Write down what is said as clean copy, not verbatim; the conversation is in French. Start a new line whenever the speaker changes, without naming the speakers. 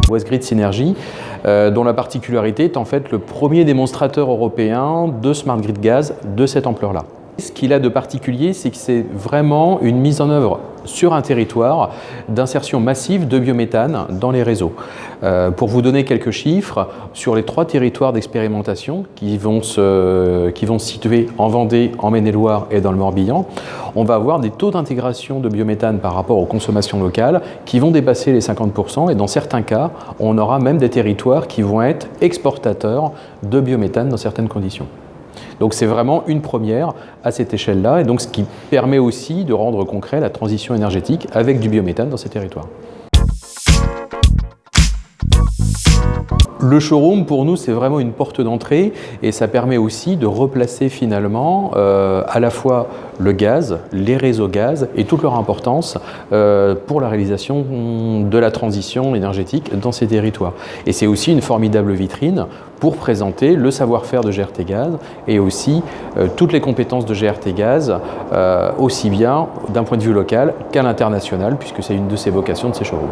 Westgrid Synergy, dont la particularité est en fait le premier démonstrateur européen de Smart Grid Gaz de cette ampleur-là. Ce qu'il a de particulier, c'est que c'est vraiment une mise en œuvre sur un territoire d'insertion massive de biométhane dans les réseaux. Pour vous donner quelques chiffres, sur les 3 territoires d'expérimentation qui vont se situer en Vendée, en Maine-et-Loire et dans le Morbihan, on va avoir des taux d'intégration de biométhane par rapport aux consommations locales qui vont dépasser les 50% et dans certains cas, on aura même des territoires qui vont être exportateurs de biométhane dans certaines conditions. Donc c'est vraiment une première à cette échelle-là, et donc ce qui permet aussi de rendre concret la transition énergétique avec du biométhane dans ces territoires. Le showroom, pour nous, c'est vraiment une porte d'entrée et ça permet aussi de replacer finalement à la fois le gaz, les réseaux gaz et toute leur importance pour la réalisation de la transition énergétique dans ces territoires. Et c'est aussi une formidable vitrine pour présenter le savoir-faire de GRT Gaz et aussi toutes les compétences de GRT Gaz, aussi bien d'un point de vue local qu'à l'international, puisque c'est une de ses vocations de ces showrooms.